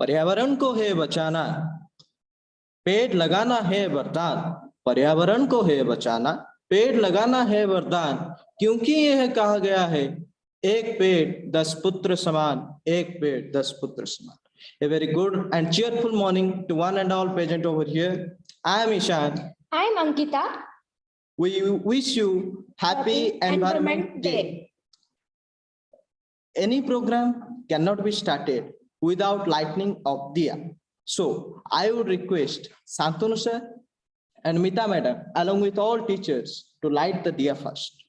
पर्यावरण को है बचाना, पेड़ लगाना है वरदान। पर्यावरण को है बचाना, पेड़ लगाना है वरदान, क्योंकि यह कहा गया है एक पेड़ 10 पुत्र समान, एक पेड़ 10 पुत्र समान। A very good and cheerful morning to one and all present over here. I am Ishan. I am Ankita. We wish you happy Environment Day. Any program cannot be started without lighting of diya. So I would request Santanu sir and Mita madam along with all teachers to light the diya first.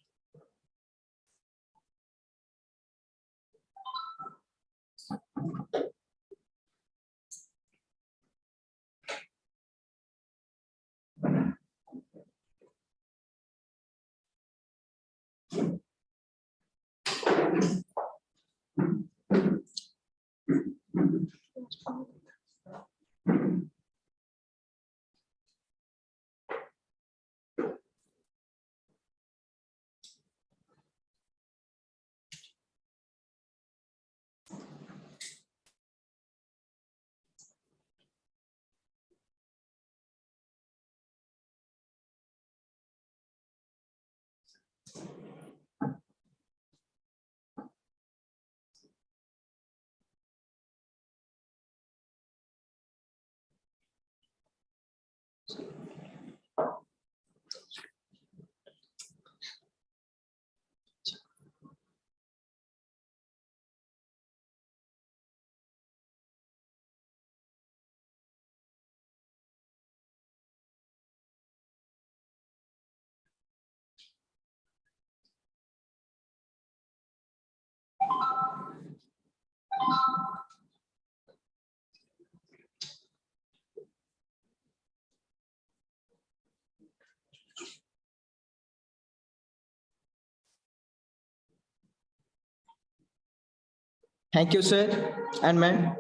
Thank you, sir and ma'am.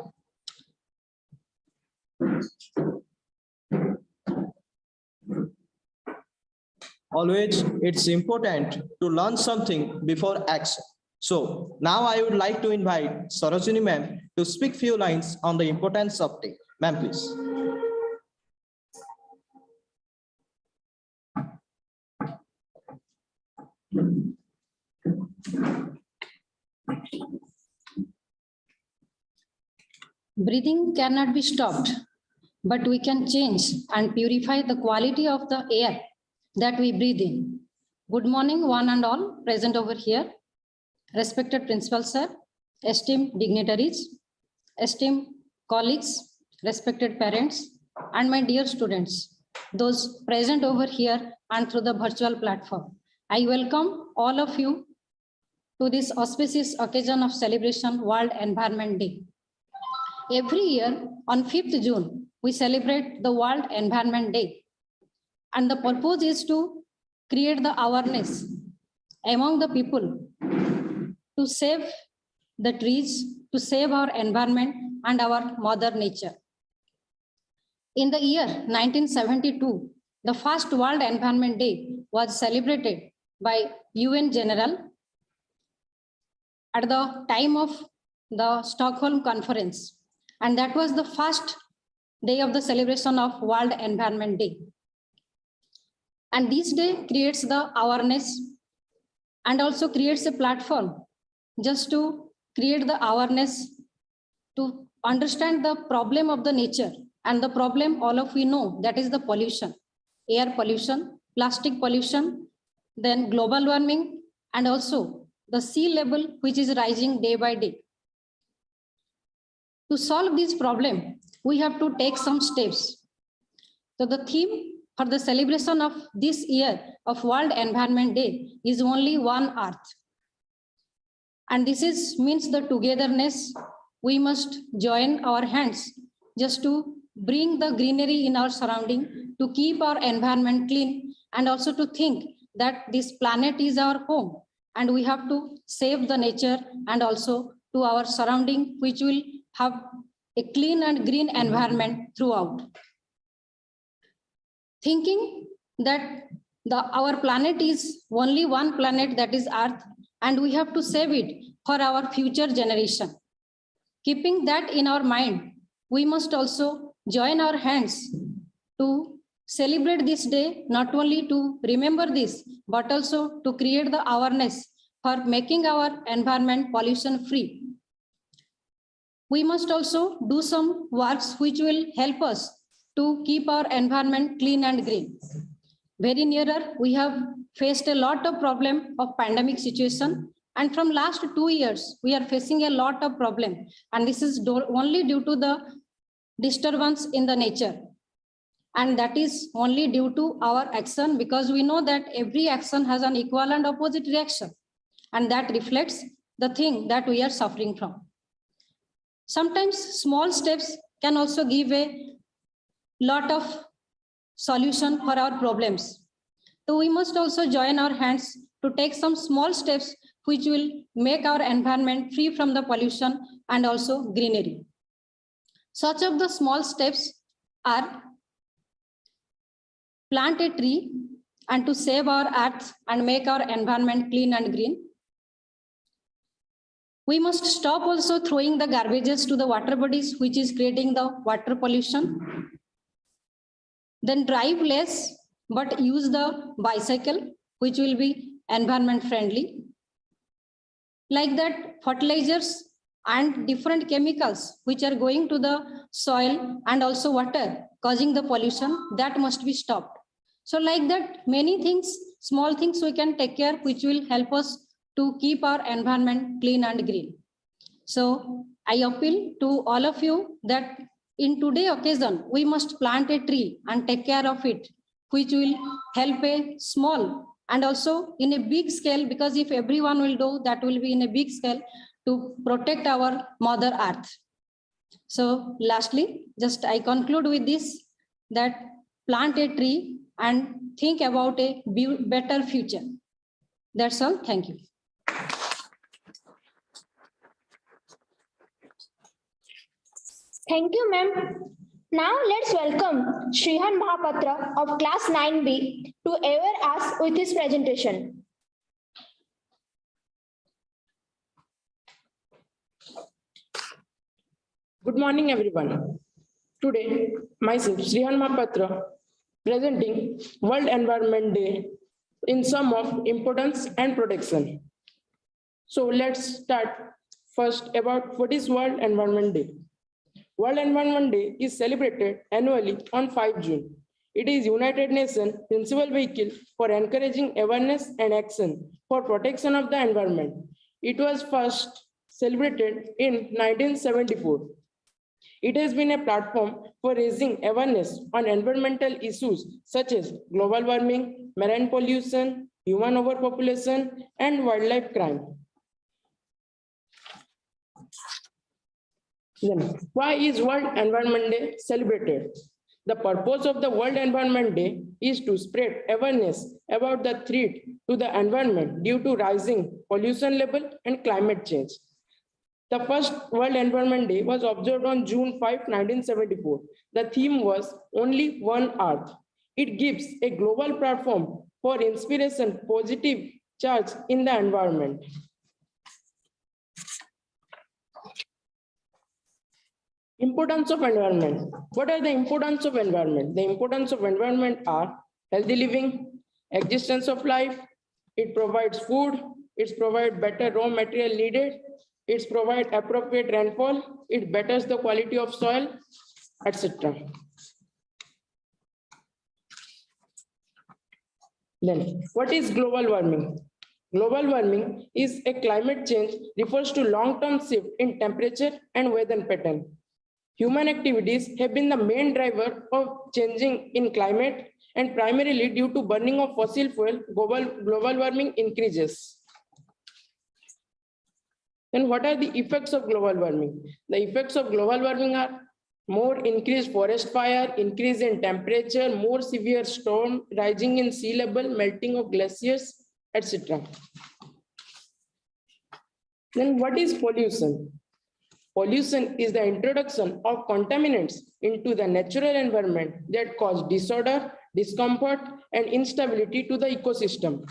Always, it's important to learn something before action. So now I would like to invite Sarojini ma'am to speak few lines on the importance of tea. Ma'am, please. Breathing cannot be stopped, but we can change and purify the quality of the air that we breathe in. Good morning, one and all present over here. Respected Principal Sir, esteemed dignitaries, esteemed colleagues, respected parents, and my dear students, those present over here and through the virtual platform. I welcome all of you to this auspicious occasion of celebration World Environment Day. Every year on 5th June, we celebrate the World Environment Day. And the purpose is to create the awareness among the people to save the trees, to save our environment and our mother nature. In the year 1972, the first World Environment Day was celebrated by UN General at the time of the Stockholm Conference. And that was the first day of the celebration of World Environment Day. And this day creates the awareness and also creates a platform just to create the awareness to understand the problem of the nature and the problem all of we know, that is the pollution, air pollution, plastic pollution, then global warming, and also the sea level which is rising day by day. To solve this problem, we have to take some steps. So the theme for the celebration of this year of World Environment Day is only one earth. And this means the togetherness. We must join our hands just to bring the greenery in our surrounding, to keep our environment clean, and also to think that this planet is our home and we have to save the nature and also to our surrounding, which will have a clean and green environment throughout. Thinking that our planet is only one planet, that is Earth, and we have to save it for our future generation. Keeping that in our mind, we must also join our hands to celebrate this day, not only to remember this, but also to create the awareness for making our environment pollution free. We must also do some works which will help us to keep our environment clean and green. Very nearer, we have faced a lot of problem of pandemic situation, and from last 2 years, we are facing a lot of problem, and this is only due to the disturbance in the nature. And that is only due to our action, because we know that every action has an equal and opposite reaction, and that reflects the thing that we are suffering from. Sometimes small steps can also give a lot of solution for our problems. So we must also join our hands to take some small steps which will make our environment free from the pollution and also greenery. Such of the small steps are plant a tree and to save our earth and make our environment clean and green. We must stop also throwing the garbages to the water bodies, which is creating the water pollution. Then drive less, but use the bicycle, which will be environment friendly. Like that, fertilizers and different chemicals which are going to the soil and also water, causing the pollution, that must be stopped. So like that, many things, small things we can take care, which will help us to keep our environment clean and green. So I appeal to all of you that in today's occasion, we must plant a tree and take care of it, which will help a small and also in a big scale, because if everyone will do, that will be in a big scale to protect our Mother Earth. So lastly, just I conclude with this, that plant a tree and think about a better future. That's all. Thank you. Thank you, ma'am. Now let's welcome Shrihan Mahapatra of class 9B to air us with his presentation. Good morning, everyone. Today, myself, Shrihan Mahapatra, presenting World Environment Day in sum of importance and protection. So let's start first about what is World Environment Day. World Environment Day is celebrated annually on 5 June. It is United Nations principal vehicle for encouraging awareness and action for protection of the environment. It was first celebrated in 1974. It has been a platform for raising awareness on environmental issues such as global warming, marine pollution, human overpopulation, and wildlife crime. Then, why is World Environment Day celebrated? The purpose of the World Environment Day is to spread awareness about the threat to the environment due to rising pollution level and climate change. The first World Environment Day was observed on June 5, 1974. The theme was Only One Earth. It gives a global platform for inspiration, positive charge in the environment. Importance of environment. What are the importance of environment? The importance of environment are healthy living, existence of life, it provides food, it provides better raw material needed, it provides appropriate rainfall, it betters the quality of soil, etc. Then, what is global warming? Global warming is a climate change refers to long-term shift in temperature and weather pattern. Human activities have been the main driver of changing in climate, and primarily due to burning of fossil fuel, global warming increases. Then what are the effects of global warming? The effects of global warming are more increased forest fire, increase in temperature, more severe storm, rising in sea level, melting of glaciers, etc. Then what is pollution? Pollution is the introduction of contaminants into the natural environment that cause disorder, discomfort, and instability to the ecosystem.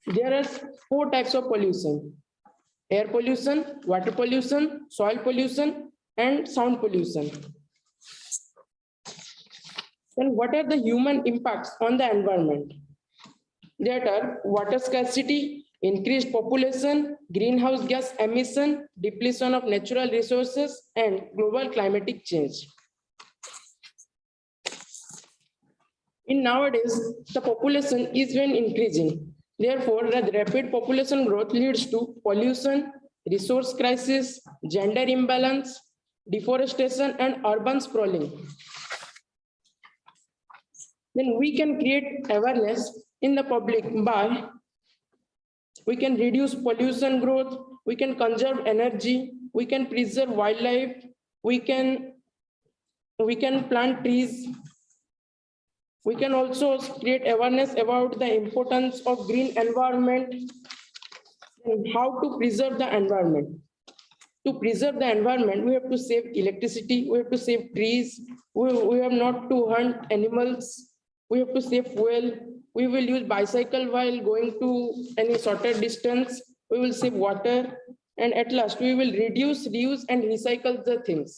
There are 4 types of pollution: air pollution, water pollution, soil pollution, and sound pollution. Then what are the human impacts on the environment? There are water scarcity, increased population, greenhouse gas emission, depletion of natural resources, and global climatic change. In nowadays, the population is been increasing. Therefore, the rapid population growth leads to pollution, resource crisis, gender imbalance, deforestation, and urban sprawling. Then we can create awareness in the public by we can reduce pollution growth, we can conserve energy, we can preserve wildlife, we can plant trees. We can also create awareness about the importance of green environment and how to preserve the environment. To preserve the environment, we have to save electricity, we have to save trees, we have not to hunt animals, we have to save fuel, we will use bicycle while going to any shorter distance, we will save water, and at last we will reduce, reuse, and recycle the things.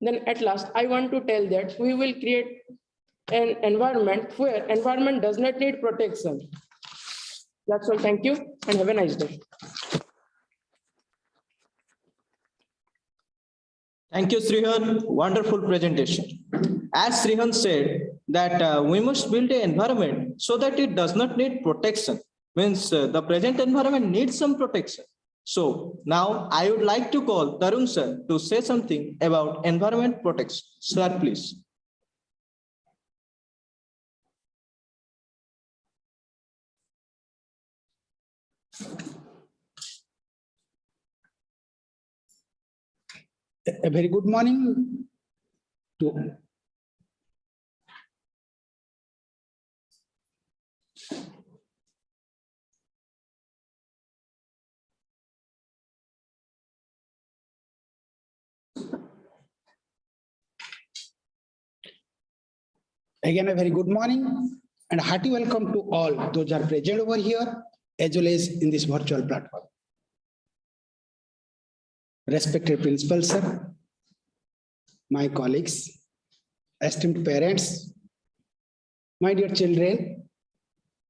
Then at last, I want to tell that we will create an environment where environment does not need protection. That's all. Thank you and have a nice day. Thank you, Srihan. Wonderful presentation. As Srihan said, that we must build an environment so that it does not need protection. Means the present environment needs some protection. So now I would like to call Tarun sir to say something about environment protection. Sir, please. A very good morning to again a very good morning and hearty welcome to all those who are present over here as well as in this virtual platform. Respected principal sir, my colleagues, esteemed parents, my dear children,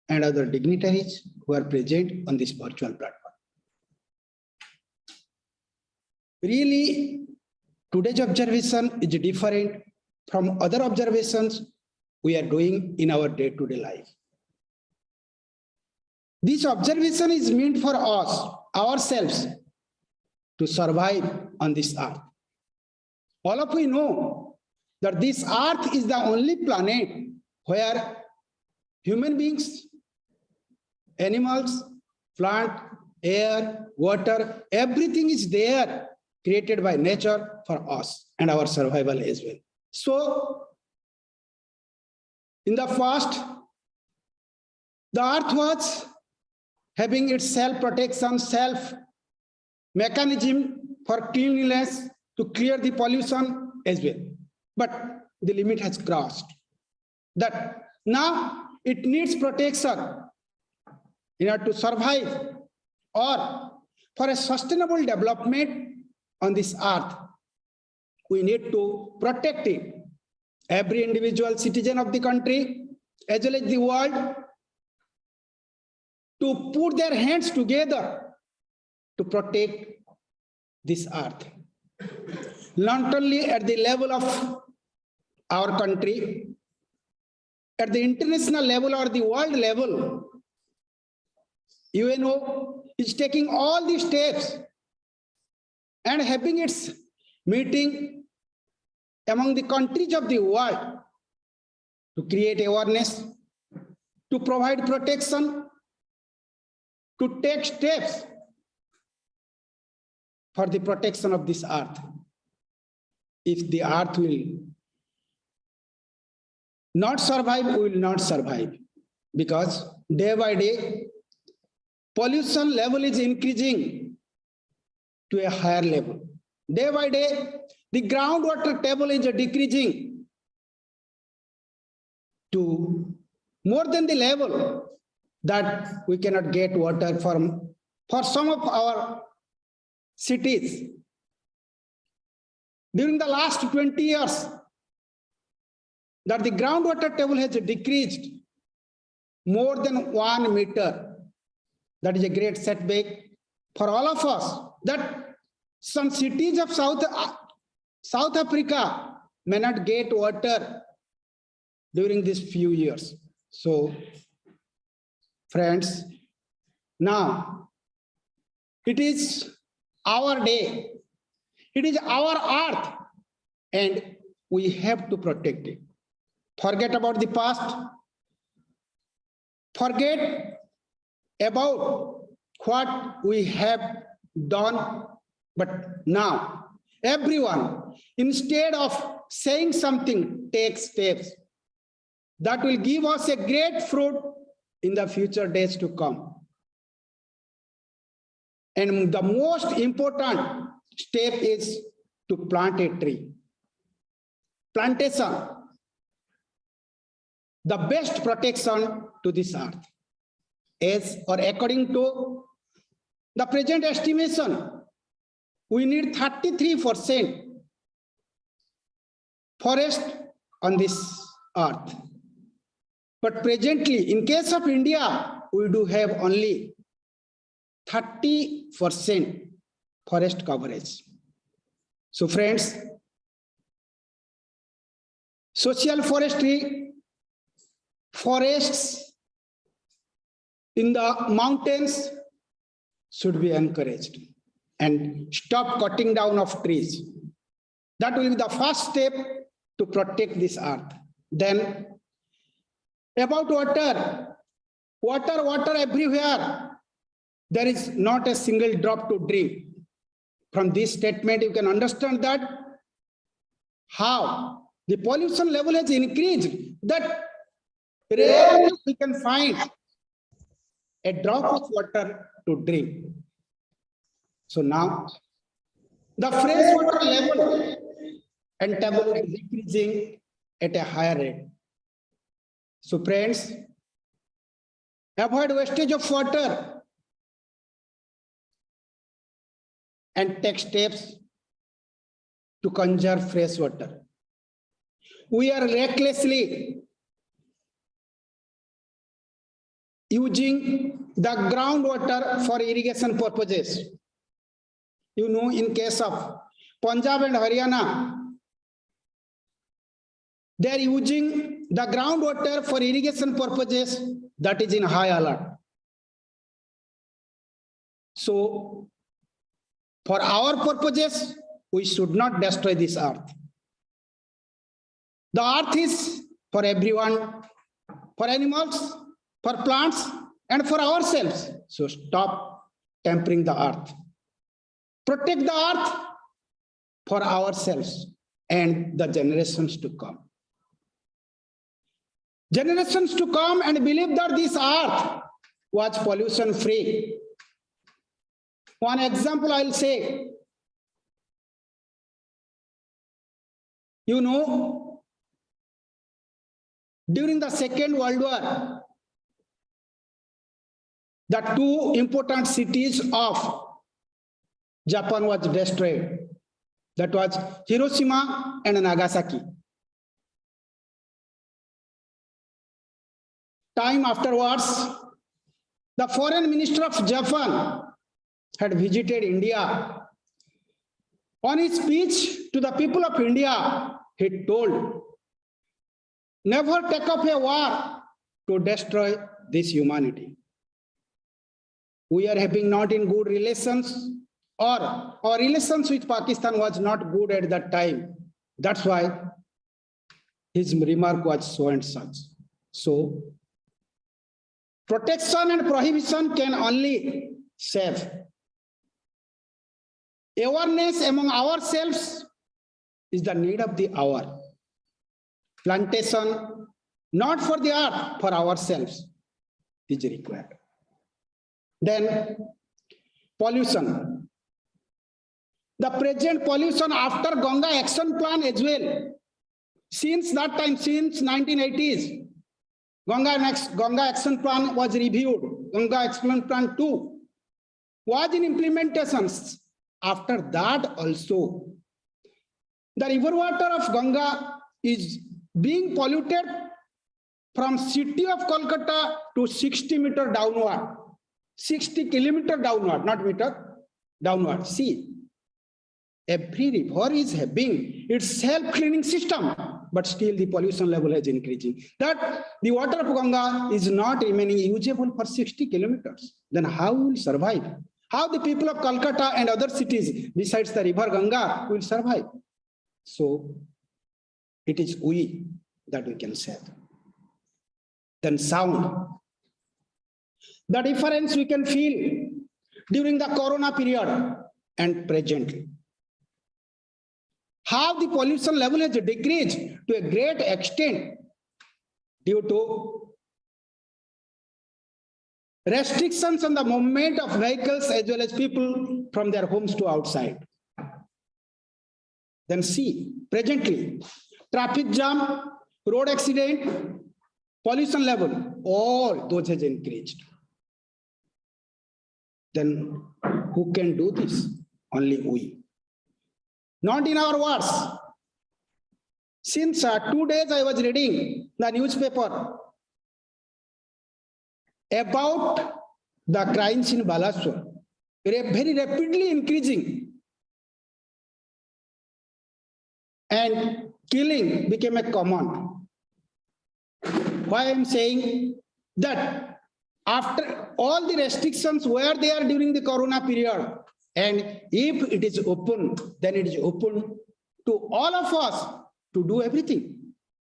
and other dignitaries who are present on this virtual platform. Really, today's observation is different from other observations we are doing in our day-to-day life. This observation is meant for us, ourselves, to survive on this earth. All of we know that this earth is the only planet where human beings, animals, plant, air, water, everything is there created by nature for us and our survival as well. So, in the past, the earth was having its self-protection, mechanism for cleanliness to clear the pollution as well. But the limit has crossed. That now it needs protection in order to survive or for a sustainable development on this earth. We need to protect it. Every individual citizen of the country as well as the world to put their hands together to protect this earth. Not only at the level of our country, at the international level or the world level, UNO is taking all these steps and having its meeting among the countries of the world to create awareness, to provide protection, to take steps for the protection of this earth. If the earth will not survive, we will not survive, because day by day, pollution level is increasing to a higher level. Day by day, the groundwater table is decreasing to more than the level that we cannot get water for some of our cities. during the last 20 years, that the groundwater table has decreased more than 1 meter. That is a great setback for all of us, that some cities of South Africa may not get water during these few years. So, friends, now it is our day. It is our earth, and we have to protect it. Forget about the past. Forget about what we have done. But now, everyone, instead of saying something, take steps that will give us a great fruit in the future days to come. And the most important step is to plant a tree. Plantation, the best protection to this earth. As or according to the present estimation, we need 33% forest on this earth. But presently, in case of India, we do have only 30% forest coverage. So friends, social forestry, forests in the mountains should be encouraged, and stop cutting down of trees. That will be the first step to protect this earth. Then about water, water everywhere. There is not a single drop to drink. From this statement, you can understand that how the pollution level has increased, that rarely we can find a drop of water to drink. So now the fresh water level and table is decreasing at a higher rate. So friends, avoid wastage of water and take steps to conserve fresh water. We are recklessly using the groundwater for irrigation purposes. You know, in case of Punjab and Haryana, they are using the groundwater for irrigation purposes. That is in high alert. So, for our purposes, we should not destroy this earth. The earth is for everyone, for animals, for plants, and for ourselves. So stop tampering the earth. Protect the earth for ourselves and the generations to come. Generations to come and believe that this earth was pollution free. One example I'll say, you know, during the Second World War, the two important cities of Japan was destroyed. That was Hiroshima and Nagasaki. Time afterwards, the foreign minister of Japan had visited India. On his speech to the people of India, he told, never take up a war to destroy this humanity. We are having not in good relations, or our relations with Pakistan was not good at that time. That's why his remark was so and such. So, protection and prohibition can only save. Awareness among ourselves is the need of the hour. Plantation, not for the earth, for ourselves, is required. Then, pollution. The present pollution after Ganga Action Plan as well. Since that time, since 1980s, Ganga Action Plan was reviewed. Ganga Action Plan 2 was in implementations. After that also, The river water of Ganga is being polluted from city of Kolkata to 60 meter downward, 60 kilometer downward, not meter, downward. See, every river is having its self-cleaning system, but still the pollution level is increasing. That the water of Ganga is not remaining usable for 60 kilometers. Then how will survive? How the people of Kolkata and other cities besides the river Ganga will survive? So it is we that we can save. Then sound. The difference we can feel during the Corona period and presently. How the pollution level has decreased to a great extent due to restrictions on the movement of vehicles as well as people from their homes to outside. Then see, presently, traffic jam, road accident, pollution level, all those has increased. Then who can do this? Only we. Not in our words. Since 2 days I was reading the newspaper about the crimes in Balaswar, very rapidly increasing, and killing became a common. Why I am saying that after all the restrictions were there during the Corona period, and if it is open, then it is open to all of us to do everything.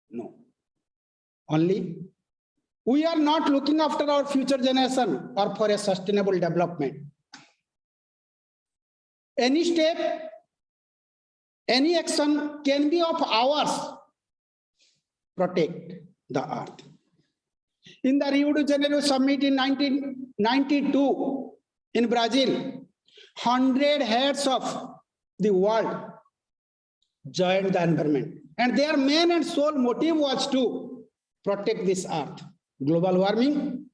No. Only we are not looking after our future generation or for a sustainable development. Any step, any action can be of ours, protect the earth. In the Rio de Janeiro summit in 1992 in Brazil, 100 heads of the world joined the environment, and their main and sole motive was to protect this earth. Global warming,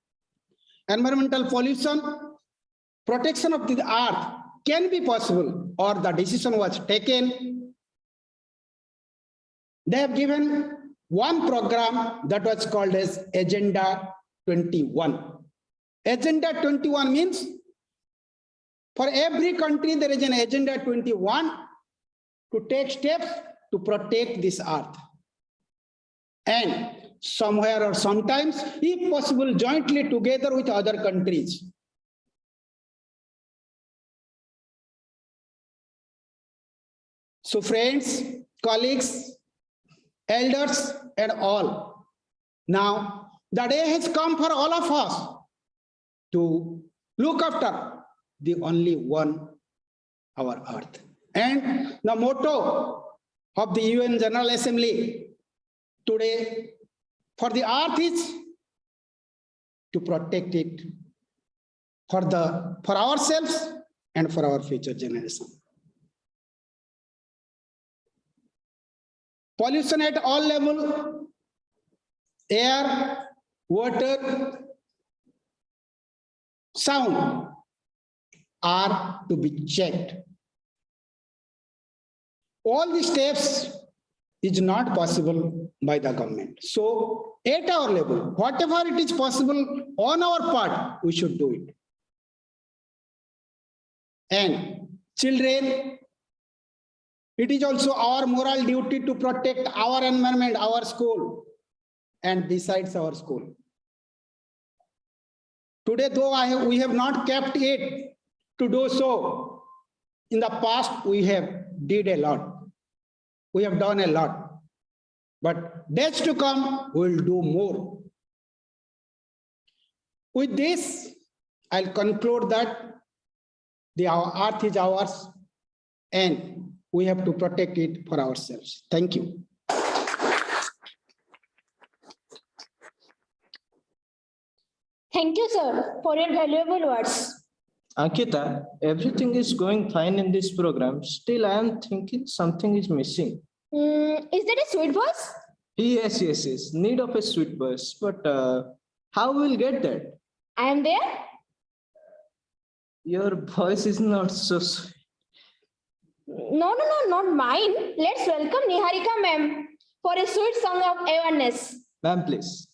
environmental pollution, protection of the earth can be possible, or the decision was taken. They have given one program that was called as Agenda 21. Agenda 21 means for every country there is an Agenda 21 to take steps to protect this earth. And somewhere or sometimes, if possible, jointly together with other countries. So friends, colleagues, elders and all, now the day has come for all of us to look after the only one, our earth. And the motto of the UN General Assembly today for the earth is to protect it for ourselves and for our future generation. Pollution at all levels, air, water, sound are to be checked. All the steps is not possible by the government. So at our level, whatever it is possible on our part, we should do it. And children, it is also our moral duty to protect our environment, our school, and besides our school. Today, though we have not kept it to do so, in the past we have did a lot. We have done a lot. But days to come, we will do more. With this, I'll conclude that our earth is ours and we have to protect it for ourselves. Thank you. Thank you, sir, for your valuable words. Ankita, everything is going fine in this program. Still, I am thinking something is missing. Is that a sweet voice? Yes. Need of a sweet voice. But how we'll get that? I am there. Your voice is not so sweet. No, not mine. Let's welcome Niharika ma'am for a sweet song of awareness. Ma'am, please.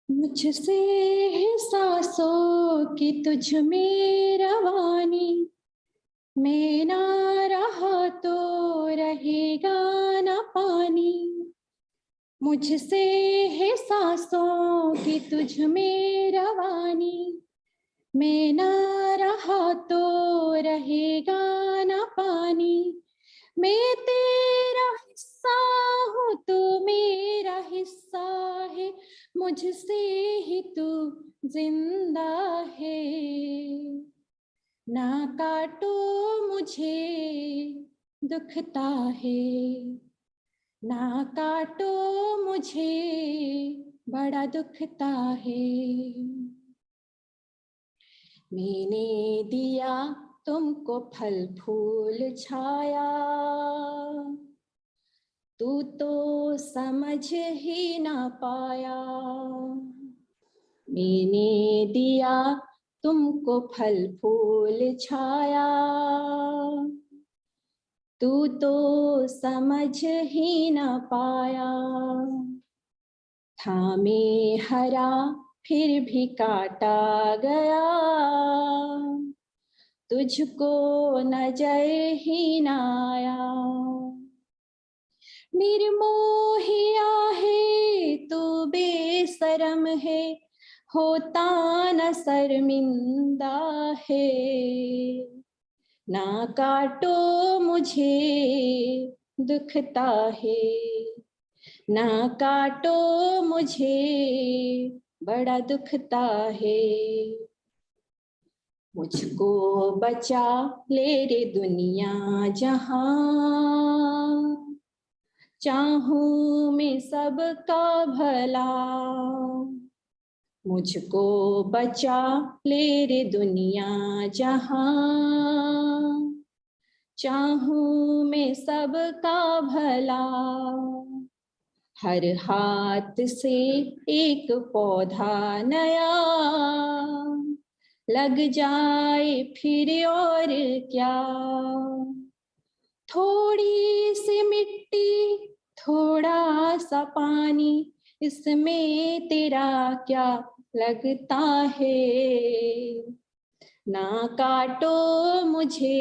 मुझसे है सांसों की तुझ में रवानी, मैं ना रहा तो रहेगा ना पानी। मुझसे है सांसों की तुझ में रवानी, मैं ना रहा तो रहेगा ना पानी। मैं तेरा हिस्सा हूँ, तू मेरा हिस्सा है, मुझसे ही तू जिंदा है। ना काटो मुझे दुखता है, ना काटो मुझे बड़ा दुखता है। मैंने दिया तुमको फल फूल छाया, तू तो समझ ही ना पाया। मैंने दिया तुमको फल फूल छाया, तू तो समझ ही ना पाया। थामे हरा फिर भी काटा गया, तुझको नजर ही ना आया। निर्मोहिया है तू बेशरम है, होता न शर्मिंदा है। ना काटो मुझे दुखता है, ना काटो मुझे बड़ा दुखता है। मुझको बचा ले रे दुनिया जहां, चाहूं मैं सबका भला। मुझको बचा ले रे दुनिया जहां, चाहूं मैं सबका भला। हर हाथ से एक पौधा नया लग जाए फिर और क्या। थोड़ी सी मिट्टी थोड़ा सा पानी, इसमें तेरा क्या लगता है। ना काटो मुझे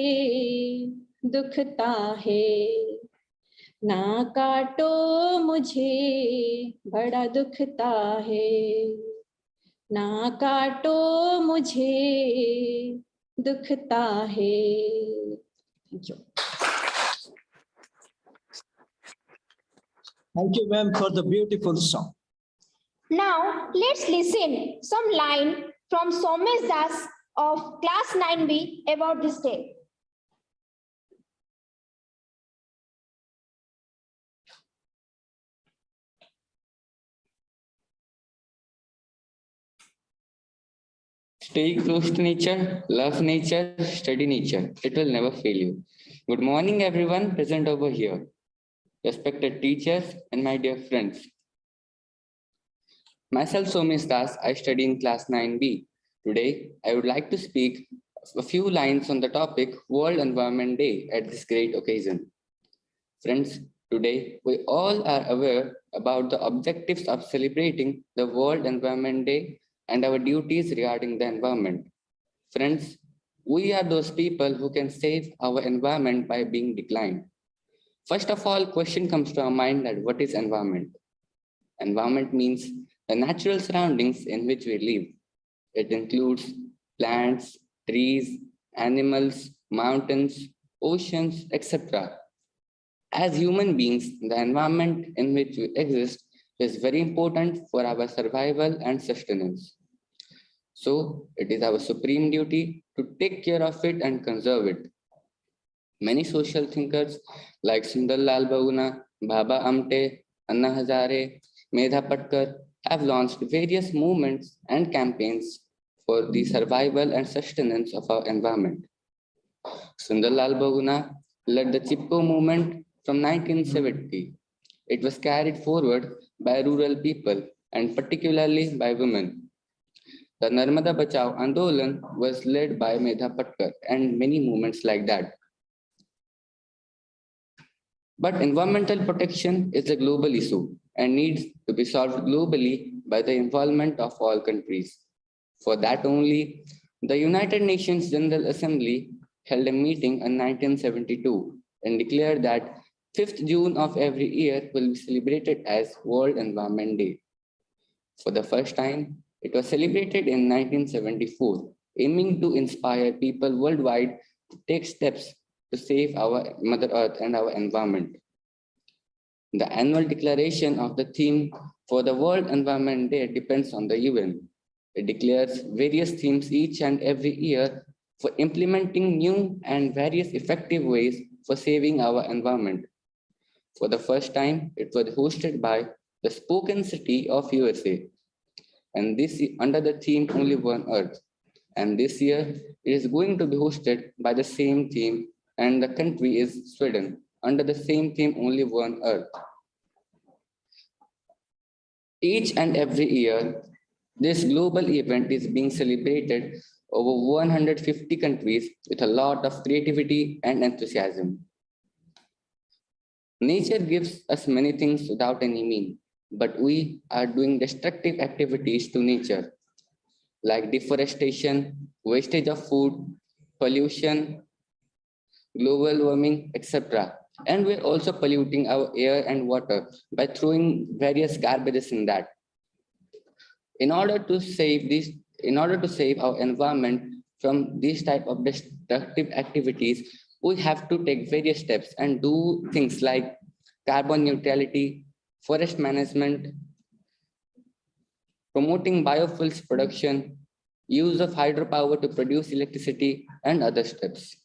दुखता है, ना काटो मुझे बड़ा दुखता है। ना काटो मुझे दुखता है। Thank you. Thank you, ma'am, for the beautiful song. Now let's listen some line from Somesh Das of class 9B about this day. Stay close to nature, love nature, study nature. It will never fail you. Good morning, everyone present over here. Respected teachers and my dear friends. Myself, Somesh Das, I study in class 9B. Today, I would like to speak a few lines on the topic World Environment Day at this great occasion. Friends, today we all are aware about the objectives of celebrating the World Environment Day and our duties regarding the environment. Friends, we are those people who can save our environment by being declined. First of all, question comes to our mind that what is environment? Environment means the natural surroundings in which we live. It includes plants, trees, animals, mountains, oceans, etc. As human beings, the environment in which we exist is very important for our survival and sustenance. So it is our supreme duty to take care of it and conserve it. Many social thinkers like Sundarlal Bahuguna, Baba Amte, Anna Hazare, Medha Patkar have launched various movements and campaigns for the survival and sustenance of our environment. Sundarlal Bahuguna led the Chipko movement from 1970. It was carried forward by rural people and particularly by women. The Narmada Bachao Andolan was led by Medha Patkar and many movements like that. But environmental protection is a global issue and needs to be solved globally by the involvement of all countries. For that only, the United Nations General Assembly held a meeting in 1972 and declared that 5th June of every year will be celebrated as World Environment Day. For the first time, it was celebrated in 1974, aiming to inspire people worldwide to take steps to save our Mother Earth and our environment. The annual declaration of the theme for the World Environment Day depends on the UN. It declares various themes each and every year for implementing new and various effective ways for saving our environment. For the first time, it was hosted by the Spoken City of USA, and this under the theme Only One Earth. And this year, it is going to be hosted by the same theme, and the country is Sweden, under the same theme Only One Earth. Each and every year, this global event is being celebrated over 150 countries with a lot of creativity and enthusiasm. Nature gives us many things without any mean, but we are doing destructive activities to nature, like deforestation, wastage of food, pollution, global warming, etc. And we're also polluting our air and water by throwing various garbages in that. In order to save our environment from these type of destructive activities, we have to take various steps and do things like carbon neutrality, forest management, promoting biofuels production, use of hydropower to produce electricity, and other steps.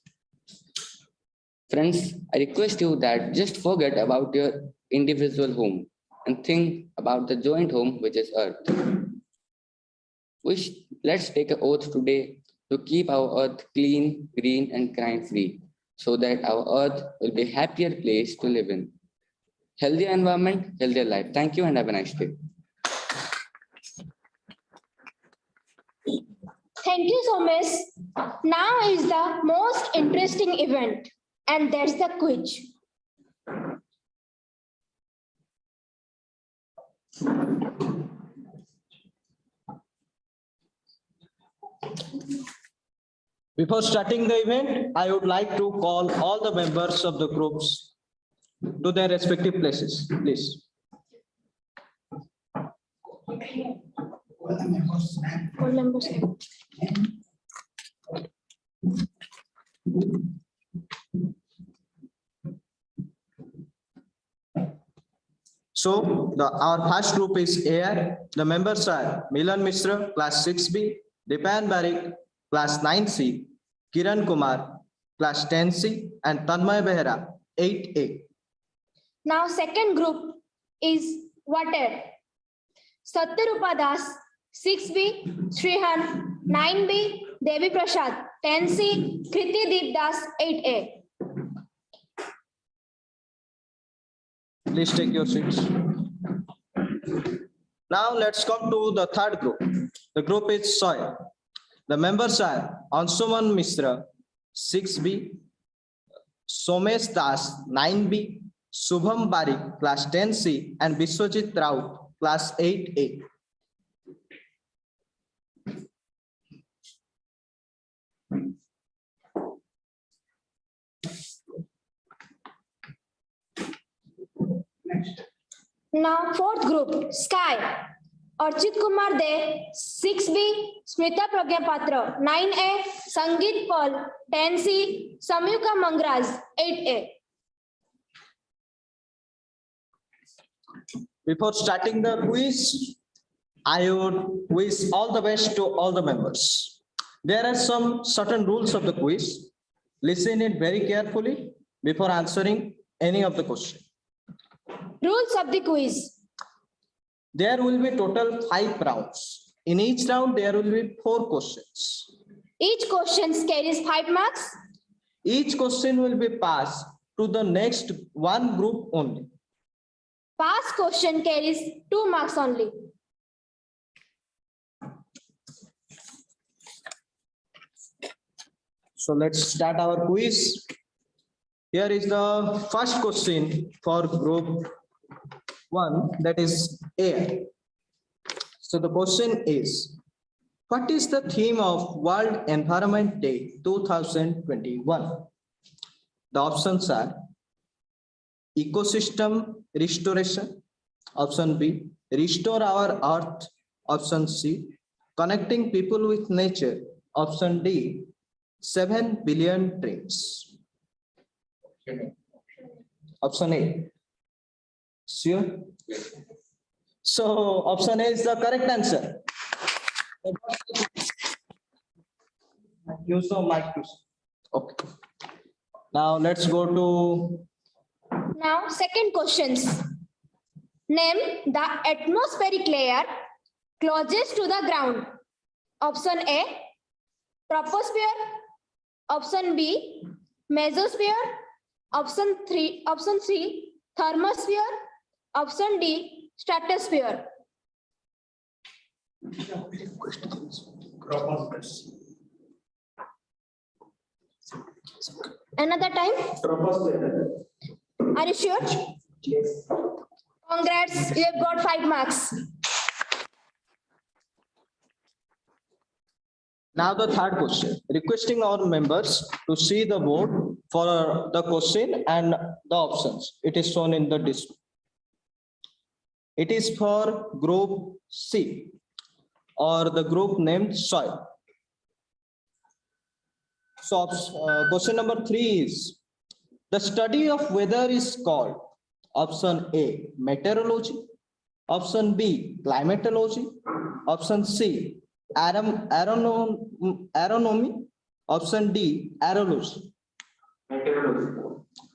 Friends, I request you that just forget about your individual home and think about the joint home, which is Earth. Let's take an oath today to keep our Earth clean, green, and crime-free, so that our Earth will be a happier place to live in. Healthier environment, healthier life. Thank you and have a nice day. Thank you so much. Now is the most interesting event, and that's the quiz. Before starting the event, I would like to call all the members of the groups to their respective places, please. All members. So our first group is Air. The members are Milan Mishra, class 6B, Dipan Barik, class 9C, Kiran Kumar, class 10C, and Tanmay Behra, 8A. Now second group is Water. Satyarupa Das, 6B, Srihan, 9B, Devi Prasad, 10C, Kriti Deep Das, 8A. Please take your seats. Now let's come to the third group. The group is Soil. The members are Ansuman Mishra, 6B, Somesh Das, 9B, Subham Barik, class 10C, and Biswajit Raut, class 8A. Now fourth group, Sky. Archit Kumar De, 6B, Smita Pragya Patra, 9A, Sangeet Paul, 10C, Samyuka Mangraj, 8A. Before starting the quiz, I would wish all the best to all the members. There are some certain rules of the quiz. Listen it very carefully before answering any of the questions. Rules of the quiz. There will be total 5 rounds. In each round, there will be 4 questions. Each question carries 5 marks. Each question will be passed to the next one group only. Past question carries 2 marks only. So let's start our quiz. Here is the first question for group 1, that is air. So the question is, what is the theme of World Environment Day 2021? The options are ecosystem restoration, option B, restore our earth, option C, connecting people with nature, option D, 7 billion trees. Option A. Sure. So option A is the correct answer. Use the mic. Okay. Now let's go to Now, second questions. Name the atmospheric layer closest to the ground. Option A, troposphere. Option B, mesosphere. Option C, thermosphere. Option D, stratosphere. Another time. Are you sure? yes. Congrats, you have got 5 marks. Now the third question, requesting our members to see the board for the question and the options. It is shown in the display. It is for group C or the group named soil. So question number 3 is, the study of weather is called option A, meteorology, option B, climatology, option C, aeronomy, option D, aerology.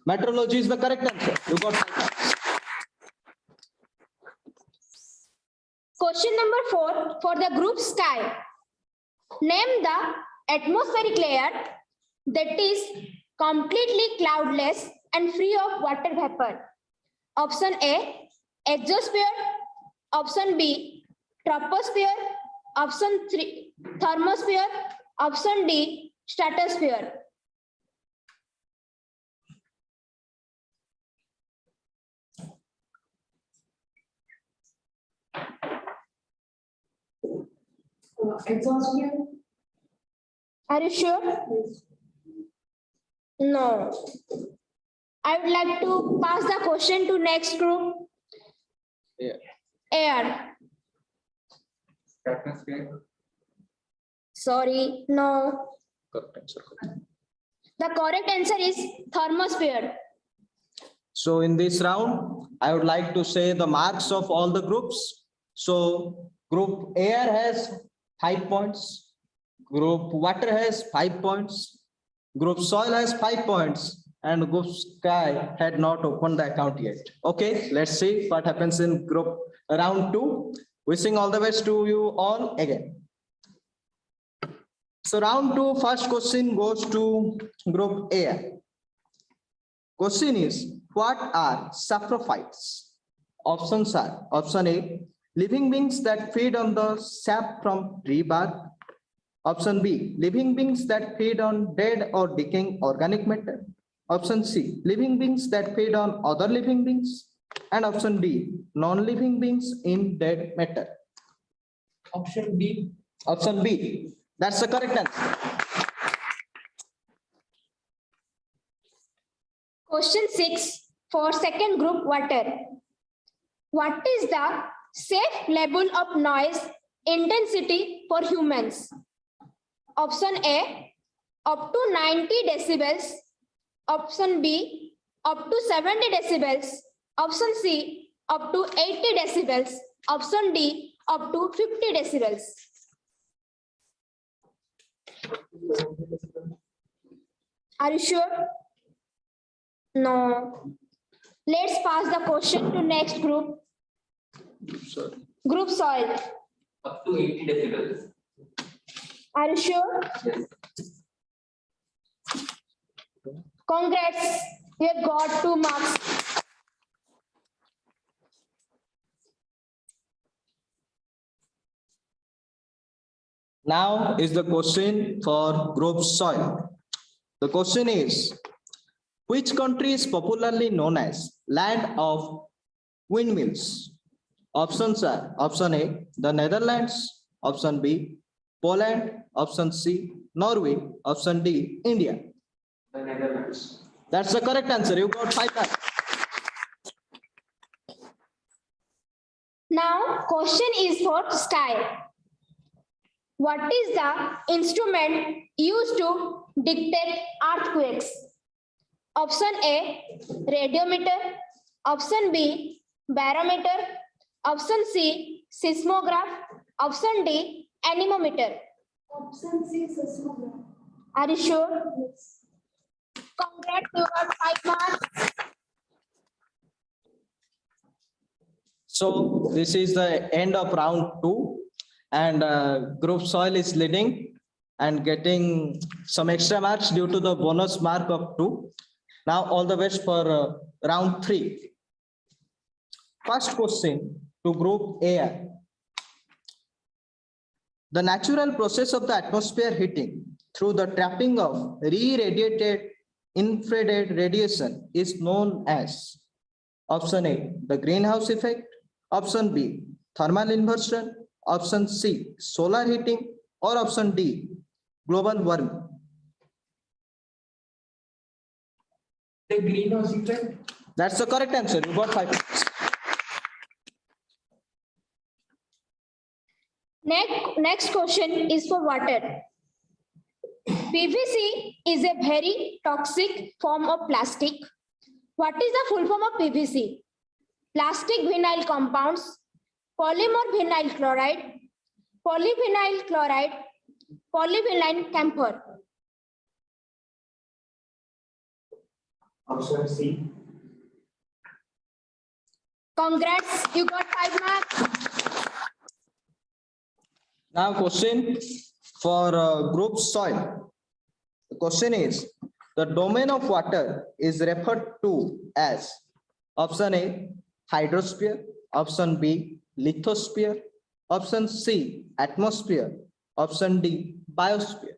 Meteorology is the correct answer. You got it. Question number 4 for the group sky. Name the atmospheric layer that is completely cloudless and free of water vapor. Option A, exosphere. Option B, troposphere. Option 3, thermosphere. Option D, stratosphere. Exosphere. Are you sure? Yes. No. I would like to pass the question to next group. Yeah. Air. Sorry, no. Correct answer. The correct answer is thermosphere. So in this round, I would like to say the marks of all the groups. So group air has 5 points. Group water has 5 points. Group soil has 5 points. And group sky had not opened the account yet. Okay, let's see what happens in group round 2. Wishing all the best to you all again. So round 2, first question goes to group air. Question is, what are saprophytes? Options are, option A, living beings that feed on the sap from tree bark. Option B, living beings that feed on dead or decaying organic matter. Option C, living beings that feed on other living beings. And option D, non-living beings in dead matter. Option B. Option B, that's the correct answer. Question 6 for second group water. What is the safe level of noise intensity for humans? Option A, up to 90 decibels. Option B, up to 70 decibels. Option C, up to 80 decibels. Option D, up to 50 decibels. Are you sure? No. Let's pass the question to next group. Sorry. Group soil. Up to 80 decibels. Are you sure? Yes. Congrats. You have got 2 marks. Now is the question for group soil. The question is, which country is popularly known as land of windmills? Options are option A, the Netherlands, option B, Poland, option C, Norway, option D, India. The Netherlands. That's the correct answer. You got 5 marks. Now, question is for sky. What is the instrument used to detect earthquakes? Option A, radiometer. Option B, barometer. Option C, seismograph. Option D, anemometer. Option C, seismograph. Are you sure? Yes. Congrats, you got 5 marks. So this is the end of round 2, and group soil is leading and getting some extra marks due to the bonus mark of 2. Now all the best for round 3. First question to group A. The natural process of the atmosphere heating through the trapping of re-radiated infrared radiation is known as option A, the greenhouse effect, option B, thermal inversion, option C, solar heating, or option D, global warming. The greenhouse effect. That's the correct answer. You got 5 marks. Next question is for water. PVC is a very toxic form of plastic. What is the full form of PVC? Plastic vinyl compounds, polymer vinyl chloride, polyvinyl chloride, polyvinyl camphor. Option C. Congrats, you got 5 marks. Now question for group soil. The question is, the domain of water is referred to as option A, hydrosphere, option B, lithosphere, option C, atmosphere, option D, biosphere.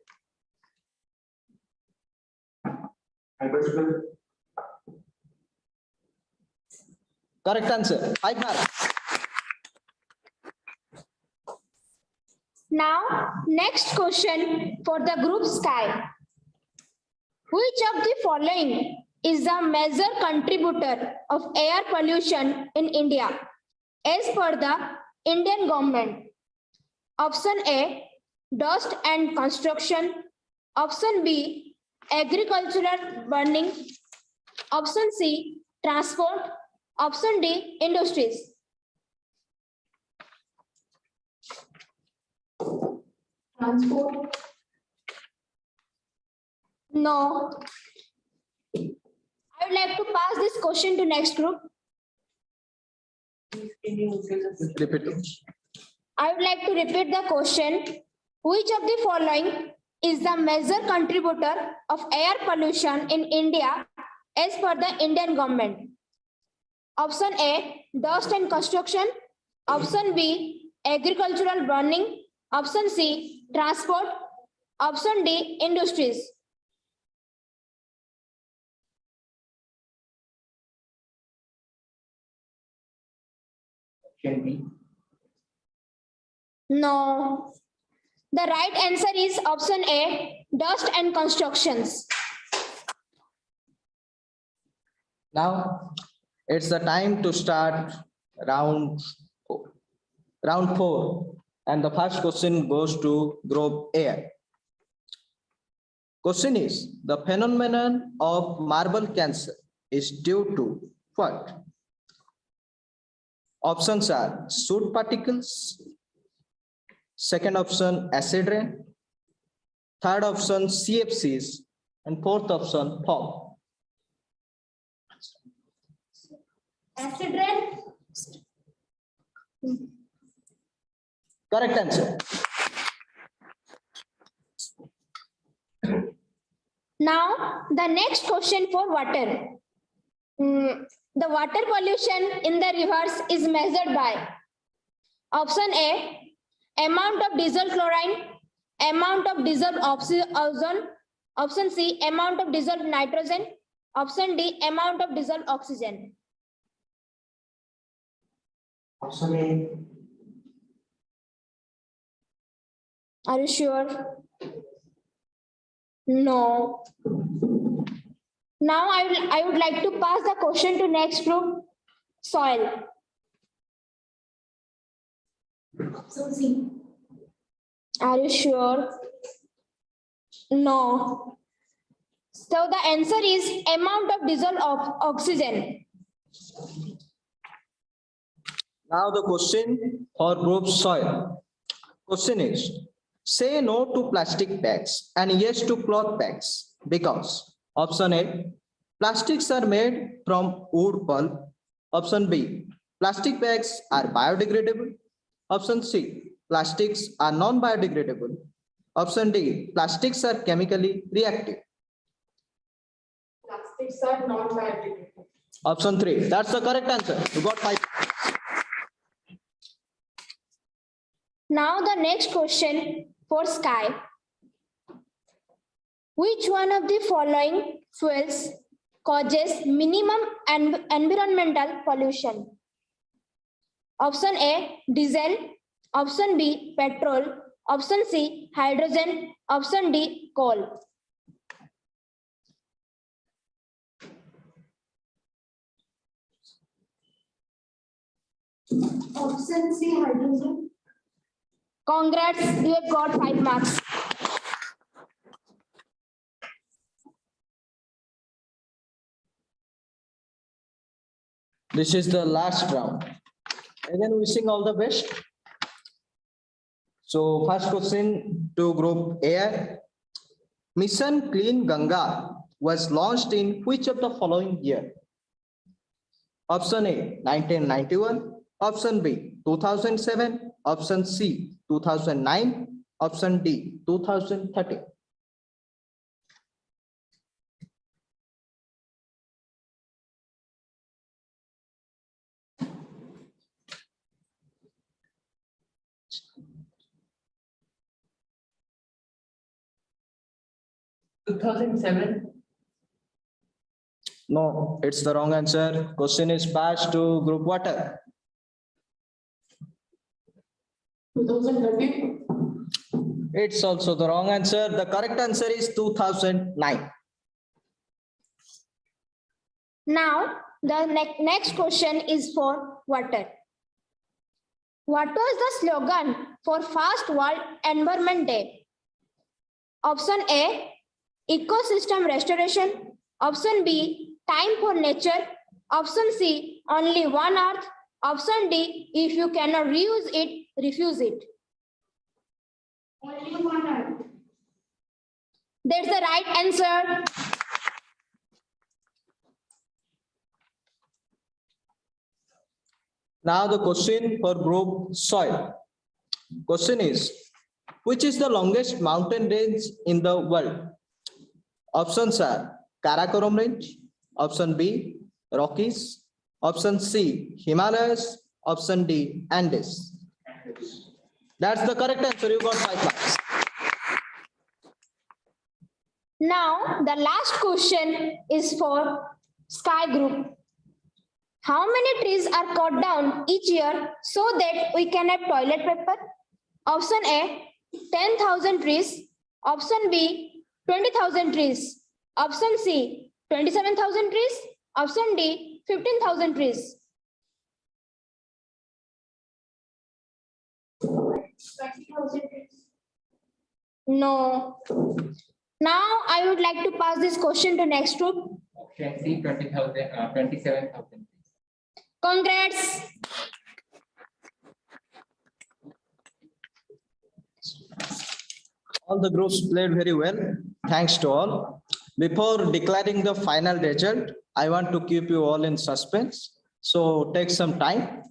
Hydrosphere. Correct answer. 5 marks. Now, next question for the group sky. Which of the following is the major contributor of air pollution in India as per the Indian government? Option A, dust and construction. Option B, agricultural burning. Option C, transport. Option D, industries. Transport. No. I would like to pass this question to next group. Repeat it. I would like to repeat the question. Which of the following is the major contributor of air pollution in India as per the Indian government? Option A, dust and construction. Option B, agricultural burning. Option C, transport. Option D, industries. Option B. No. The right answer is option A, dust and constructions. Now it's the time to start round 4, and the first question goes to group A. Question is, the phenomenon of marble cancer is due to what? Options are soot particles, second option acid rain, third option CFCs, and fourth option foam. Acid rain. Correct answer. Now, the next question for water. The water pollution in the rivers is measured by option A, amount of diesel chlorine, amount of dissolved ozone, option C, amount of dissolved nitrogen, option D, amount of dissolved oxygen. Option A. Are you sure? No. Now I would like to pass the question to next group, soil. Are you sure? No. So the answer is amount of dissolved oxygen. Now the question for group soil. Question is, say no to plastic bags and yes to cloth bags because option A, plastics are made from wood pulp. Option B, plastic bags are biodegradable. Option C, plastics are non-biodegradable. Option D, plastics are chemically reactive. Plastics are non-biodegradable. Option 3, that's the correct answer. You got 5. Now the next question for Sky. Which one of the following fuels causes minimum environmental pollution? Option A, diesel. Option B, petrol. Option C, hydrogen. Option D, coal. Option C, hydrogen. Congrats, you have got 5 marks. This is the last round. Again, wishing all the best. So first question to group A. Mission Clean Ganga was launched in which of the following year? Option A, 1991. Option B, 2007. Option C, 2009. Option D, 2013. No, it's the wrong answer. Question is passed to group water. 2013. It's also the wrong answer. The correct answer is 2009. Now the next question is for water. What was the slogan for First World Environment Day? Option A, ecosystem restoration. Option B, time for nature. Option C, only one earth. Option D, if you cannot reuse it, refuse it. Only one earth. That's the right answer. Now the question for group soil. Question is, which is the longest mountain range in the world? Options are Karakoram Range. Option B, Rockies. Option C, Himalayas. Option D, Andes. That's the correct answer. You got 5 marks. Now the last question is for Sky Group. How many trees are cut down each year so that we can have toilet paper? Option A, 10,000 trees. Option B, 20,000 trees. Option C, 27,000 trees. Option D, 15,000 trees. 20,000 trees. No. Now I would like to pass this question to next group. Option C, 27,000. Congrats. All the groups played very well. Thanks to all. Before declaring the final result, I want to keep you all in suspense. So take some time.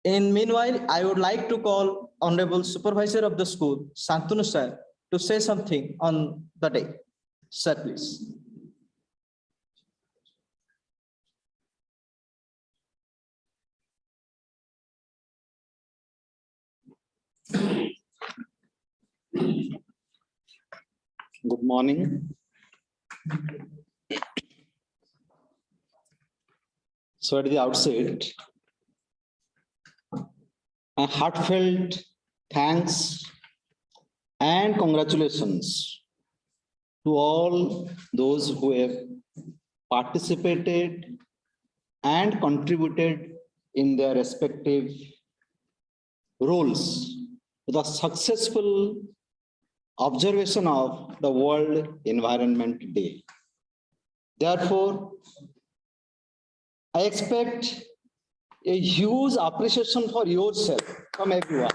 In meanwhile, I would like to call Honorable Supervisor of the school, Santanu sir, to say something on the day. Sir, please. Good morning. So at the outset, a heartfelt thanks and congratulations to all those who have participated and contributed in their respective roles to the successful observation of the World Environment Day. Therefore, I expect a huge appreciation for yourself from everyone.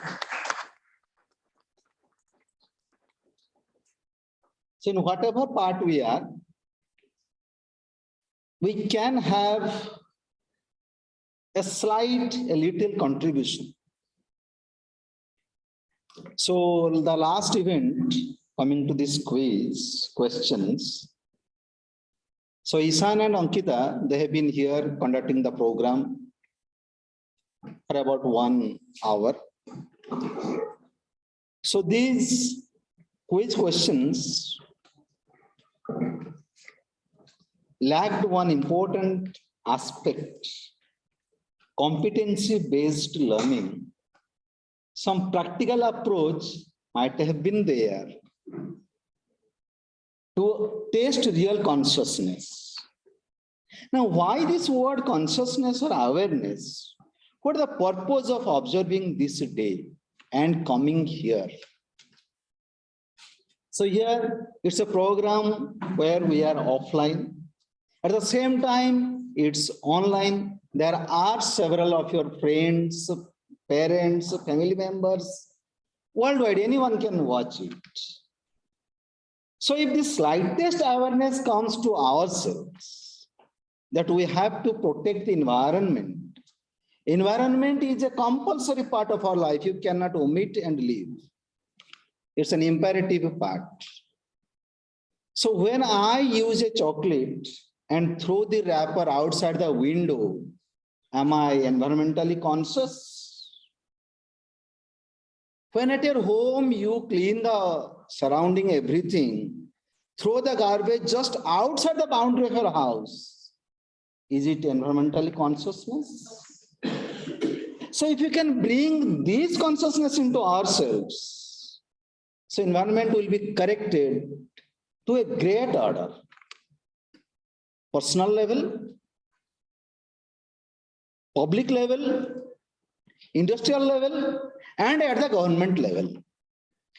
So in whatever part we are, we can have a little contribution. So the last event, coming to this quiz, questions. So Ishan and Ankita, they have been here conducting the program for about 1 hour. So these quiz questions lacked one important aspect, competency-based learning. Some practical approach might have been there to test real consciousness. Now, why this word consciousness or awareness? What is the purpose of observing this day and coming here? So here, it's a program where we are offline. At the same time, it's online. There are several of your friends, parents, family members, worldwide, anyone can watch it. So if the slightest awareness comes to ourselves, that we have to protect the environment. Environment is a compulsory part of our life. You cannot omit and live. It's an imperative part. So when I use a chocolate and throw the wrapper outside the window, am I environmentally conscious? When at your home, you clean the surrounding everything, throw the garbage just outside the boundary of your house. Is it environmentally consciousness? So if you can bring this consciousness into ourselves, so environment will be corrected to a great order. Personal level, public level, industrial level, and at the government level.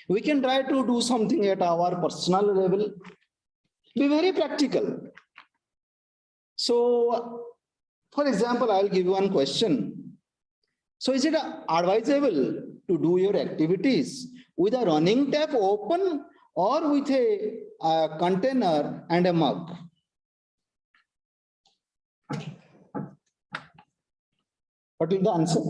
We can try to do something at our personal level, be very practical. So, for example, I'll give you one question. So is it advisable to do your activities with a running tap open or with a container and a mug? What is the answer?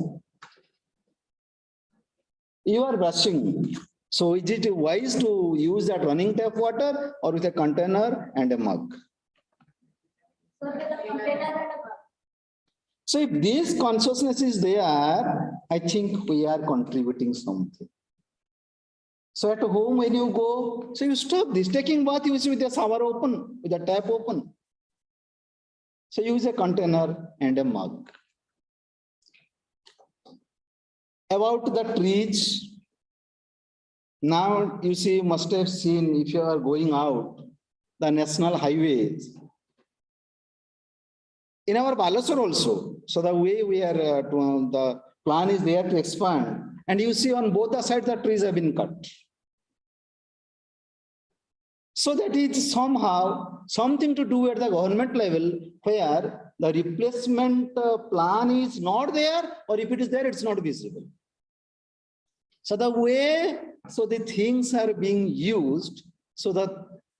You are brushing. So is it wise to use that running tap water or with a container and a mug? So if this consciousness is there, I think we are contributing something. So at home when you go, so you stop this. Taking bath, you use with the shower open, with the tap open. So use a container and a mug. About the trees, now you see, you must have seen if you are going out, the national highways. In our Balasore also, so the way we are, the plan is there to expand, and you see on both the sides the trees have been cut. So that is somehow something to do at the government level where the replacement plan is not there, or if it is there, it's not visible. So the way, so the things are being used, so that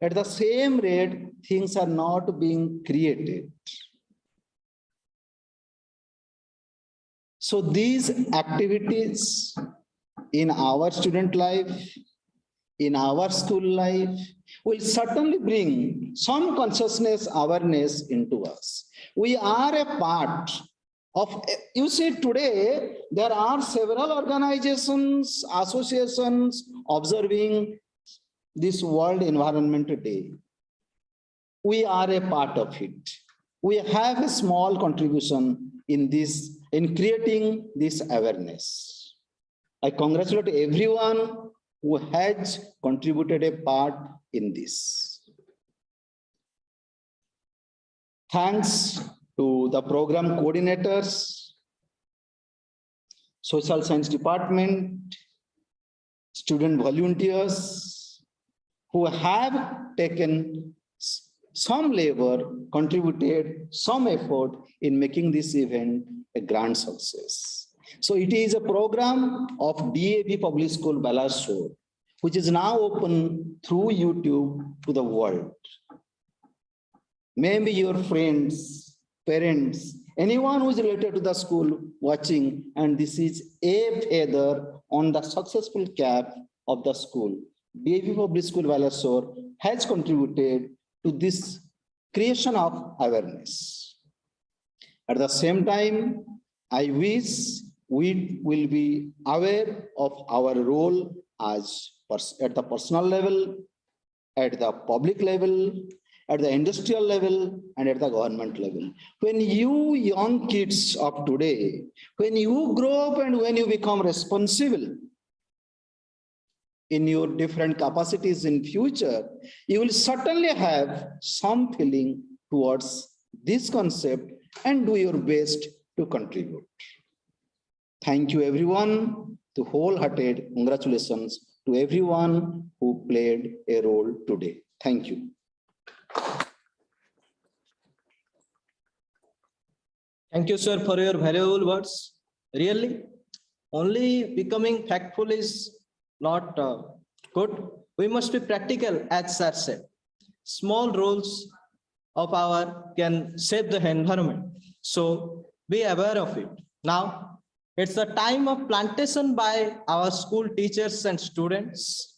at the same rate, things are not being created. So these activities in our student life, in our school life, will certainly bring some consciousness, awareness into us. We are a part You see, today there are several organizations, associations observing this World Environment Day. We are a part of it. We have a small contribution in this, in creating this awareness. I congratulate everyone who has contributed a part in this. Thanks to the program coordinators, social science department, student volunteers who have taken some labor, contributed some effort in making this event a grand success. So it is a program of DAV Public School Balasore, which is now open through YouTube to the world. Maybe your friends, parents, anyone who is related to the school watching, and this is a feather on the successful cap of the school. DAV Public School Balasore has contributed to this creation of awareness. At the same time, I wish we will be aware of our role as at the personal level, at the public level, at the industrial level, and at the government level. When you young kids of today, when you grow up and when you become responsible in your different capacities in future, you will certainly have some feeling towards this concept and do your best to contribute. Thank you everyone. To wholehearted congratulations to everyone who played a role today. Thank you. Thank you, sir, for your valuable words. Really, only becoming factful is not good. We must be practical, as sir said. Small roles of our can save the environment. So be aware of it. Now, it's the time of plantation by our school teachers and students.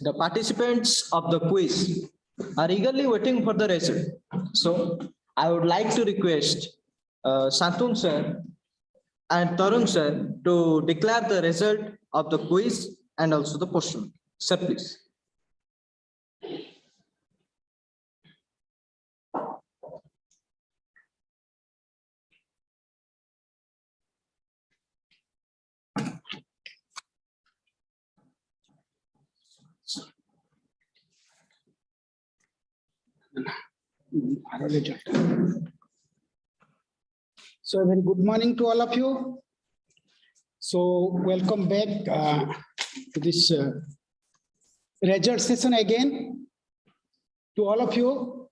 The participants of the quiz are eagerly waiting for the result. So I would like to request Santun sir and Tarun sir to declare the result of the quiz and also the question. Sir, please. So a very good morning to all of you. So welcome back to this result session again to all of you.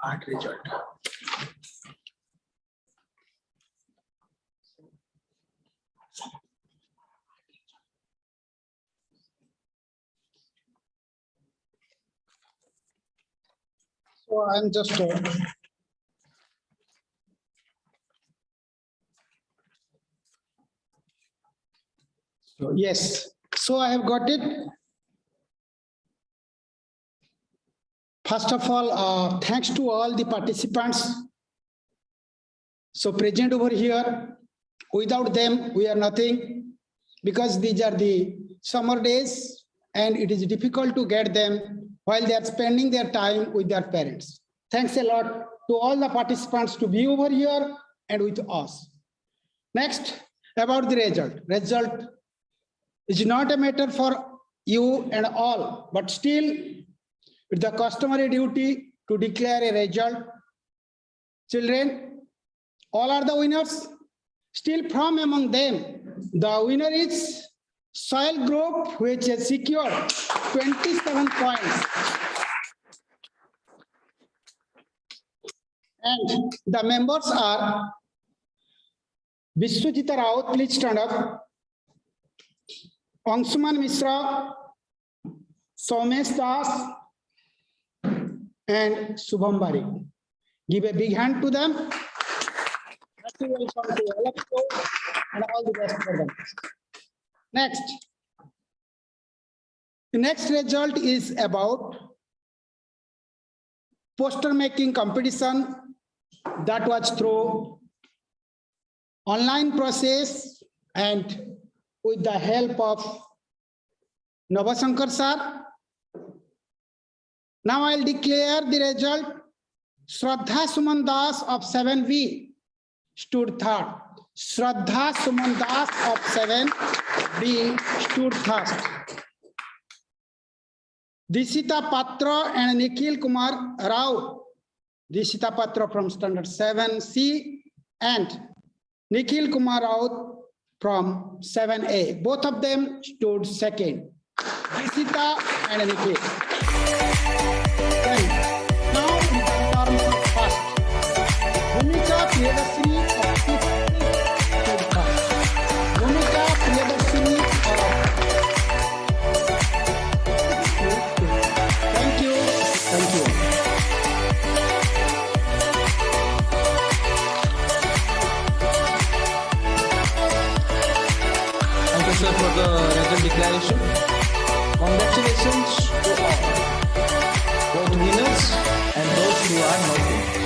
Art result. So I'm just so yes. So I have got it. First of all, thanks to all the participants. So present over here. Without them, we are nothing, because these are the summer days and it is difficult to get them while they are spending their time with their parents. Thanks a lot to all the participants to be over here and with us. Next, about the result. Result is not a matter for you and all, but still it's the customary duty to declare a result. Children, all are the winners. Still from among them, the winner is soil group, which has secured 27 points. And the members are Vishwajita Raut, please stand up. Angshuman Mishra, Somesh Das, and Subham Bari. Give a big hand to them. Welcome to all of you and all the best for them. Next. The next result is about poster making competition. That was through online process And with the help of Navashankar sir, now I'll declare the result. Shraddha Suman Das of 7B stood third. Shraddha Suman Das of 7B stood third. Dishita Patra and Nikhil Kumar Rao. Dishita Patra from standard 7C and Nikhil Kumar Rao from 7A. Both of them stood second. Dishita and Nikhil. Then, now in the term of first, Bhumika Priyadarshini of 5th stood first. Bhumika Priyadarshini of 6th. Thank you. Thank you. Thank you, sir, for the result declaration. Congratulations to all, both winners and those who are not winners.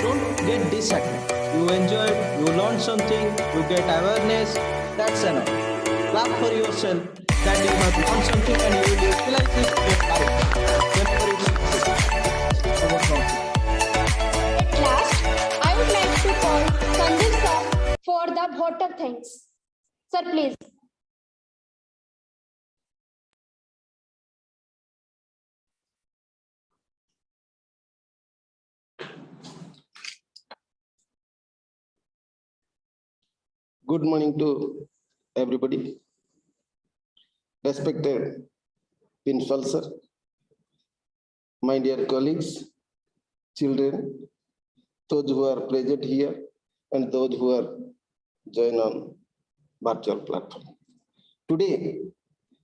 Don't get disheartened. You enjoyed, you learned something, you get awareness. That's enough. Clap for yourself that you have learned something and you will utilize it in your life. Temporary success. At last, I would like to call Sandeep sir for the vote of thanks. Sir, please. Good morning to everybody. Respected Principal Sir, my dear colleagues, children, those who are present here and those who are joined on virtual platform. Today,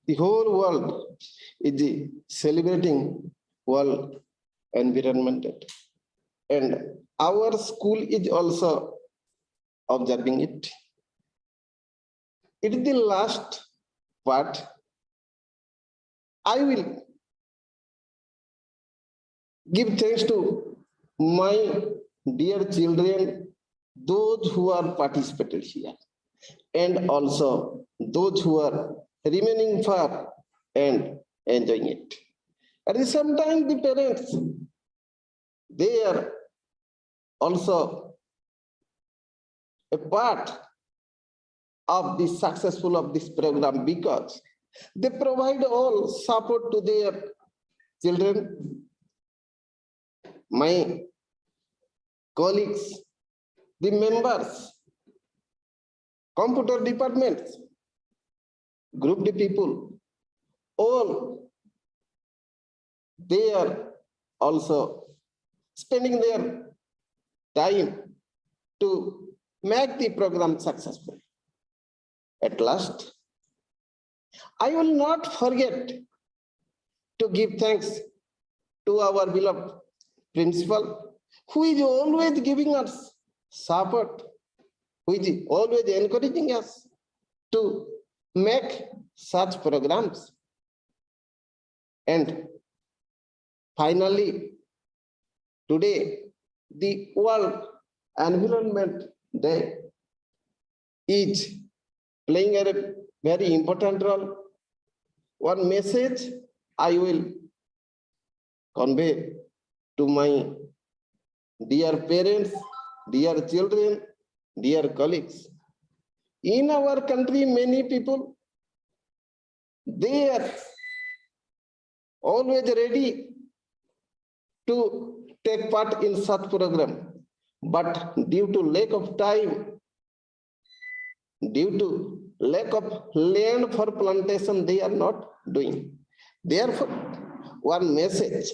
the whole world is celebrating World Environment Day, and our school is also observing it. It is the last part. I will give thanks to my dear children, those who are participated here, and also those who are remaining far and enjoying it. At the same time, the parents, they are also a part of the successful of this program because they provide all support to their children. My colleagues, the members, computer departments, group D people, all they are also spending their time to make the program successful. At last, I will not forget to give thanks to our beloved principal, who is always giving us support, who is always encouraging us to make such programs. And finally, today, the World Environment Day is playing a very important role. One message I will convey to my dear parents, dear children, dear colleagues. In our country, many people, they are always ready to take part in such program. But due to lack of time, due to lack of land for plantation, they are not doing. Therefore, one message,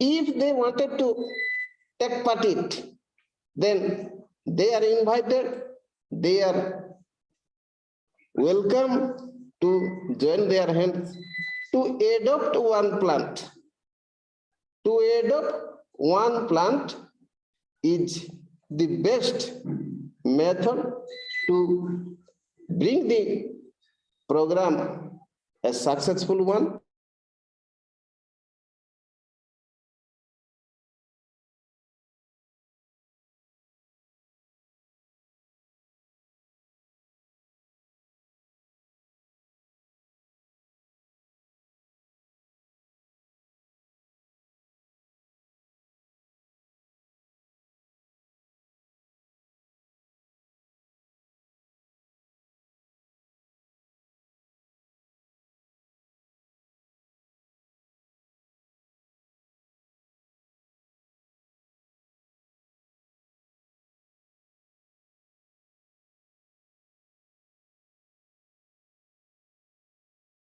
if they wanted to take part in it, then they are invited, they are welcome to join their hands to adopt one plant. To adopt one plant is the best method to bring the program a successful one.